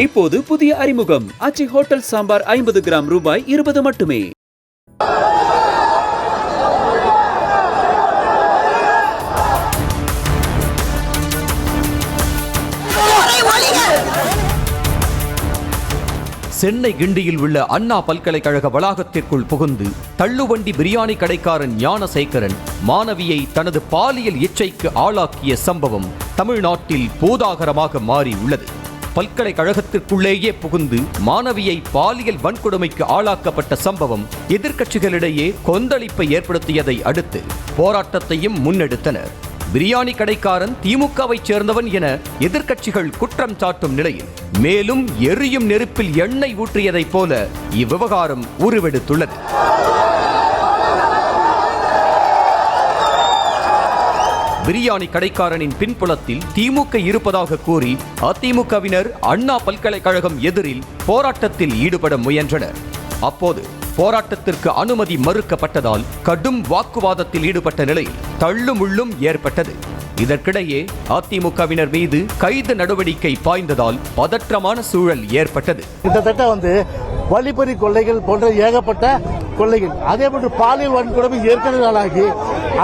இப்போது புதிய அறிமுகம் ஆச்சி ஹோட்டல் சாம்பார் 50 கிராம் ரூபாய் 20 மட்டுமே. சென்னை கிண்டியில் உள்ள அண்ணா பல்கலைக்கழக வளாகத்திற்குள் புகுந்து தள்ளுவண்டி பிரியாணி கடைக்காரன் ஞானசேகரன் மாணவியை தனது பாலியல் இச்சைக்கு ஆளாக்கிய சம்பவம் தமிழ்நாட்டில் பூதாகரமாக மாறி உள்ளது. பல்கலைக்கழகத்திற்குள்ளேயே புகுந்து மாணவியை பாலியல் வன்கொடுமைக்கு ஆளாக்கப்பட்ட சம்பவம் எதிர்க்கட்சிகளிடையே கொந்தளிப்பை ஏற்படுத்தியதை அடுத்து போராட்டத்தையும் முன்னெடுத்தனர். பிரியாணி கடைக்காரன் திமுகவை சேர்ந்தவன் என எதிர்க்கட்சிகள் குற்றம் சாட்டும் நிலையில் மேலும் எரியும் நெருப்பில் எண்ணெய் ஊற்றியதைப் போல இவ்விவகாரம் உருவெடுத்துள்ளது. பிரியாணி கடைக்காரனின் பின்புலத்தில் திமுக இருப்பதாக கூறி அதிமுகவினர் அண்ணா பல்கலைக்கழகம் எதிரில் போராட்டத்தில் ஈடுபட முயன்றனர். அப்போது போராட்டத்திற்கு அனுமதி மறுக்கப்பட்டதால் கடும் வாக்குவாதத்தில் ஈடுபட்ட நிலையில் தள்ளுமுள்ளும் ஏற்பட்டது. இதற்கிடையே அதிமுகவினர் மீது கைது நடவடிக்கை பாய்ந்ததால் பதற்றமான சூழல் ஏற்பட்டது. கிட்டத்தட்ட வழிப்பறி கொள்ளைகள் போன்ற ஏகப்பட்ட கொள்ளைகள், அதே போன்று பாலியல் வன்கொடுமை ஏற்கனவே நாளாகி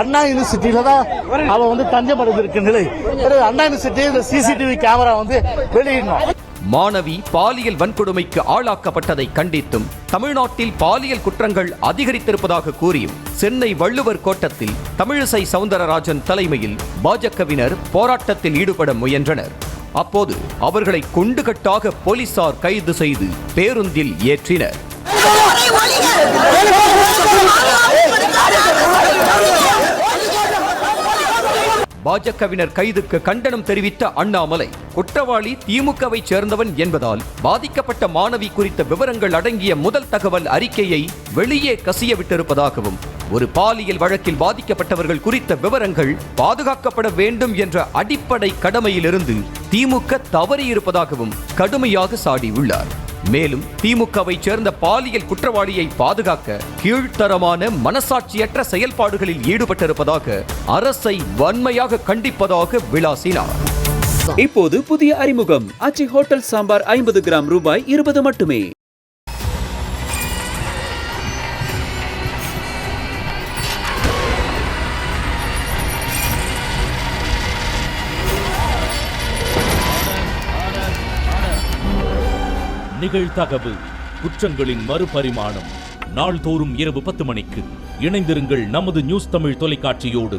அண்ணா யூனிவர்சிட்டியில தான் அவன் தஞ்சம் அடைந்திருக்க நிலை. அண்ணா யூனிவர்சிட்டி சிசிடிவி கேமரா வெளியிடணும். மாணவி பாலியல் வன்கொடுமைக்கு ஆளாக்கப்பட்டதை கண்டித்தும் தமிழ்நாட்டில் பாலியல் குற்றங்கள் அதிகரித்திருப்பதாக கூறியும் சென்னை வள்ளுவர் கோட்டத்தில் தமிழிசை சவுந்தரராஜன் தலைமையில் பாஜகவினர் போராட்டத்தில் ஈடுபட முயன்றனர். அப்போது அவர்களை குண்டுகட்டாக போலீசார் கைது செய்து பேருந்தில் ஏற்றினர். பாஜகவினர் கைதுக்கு கண்டனம் தெரிவித்த அண்ணாமலை குற்றவாளி திமுகவை சேர்ந்தவன் என்பதால் பாதிக்கப்பட்ட மாணவி குறித்த விவரங்கள் அடங்கிய முதல் தகவல் அறிக்கையை வெளியே கசிய விட்டிருப்பதாகவும் ஒரு பாலியல் வழக்கில் பாதிக்கப்பட்டவர்கள் குறித்த விவரங்கள் பாதுகாக்கப்பட வேண்டும் என்ற அடிப்படை கடமையிலிருந்து திமுக தவறியிருப்பதாகவும் கடுமையாக சாடியுள்ளார். மேலும் திமுகவை சேர்ந்த பாலியல் குற்றவாளியை பாதுகாக்க கீழ்த்தரமான மனசாட்சியற்ற செயல்பாடுகளில் ஈடுபட்டிருப்பதாக அரசை வன்மையாக கண்டிப்பதாக விளாசினார். இப்போது புதிய அறிமுகம் ஆச்சி ஹோட்டல் சாம்பார் 50 கிராம் ரூபாய் 20 மட்டுமே. நிகழ்தகவு குற்றங்களின் மறுபரிமாணம் நாள்தோறும் இரவு 10 மணிக்கு இணைந்திருங்கள் நமது நியூஸ் தமிழ் தொலைக்காட்சியோடு.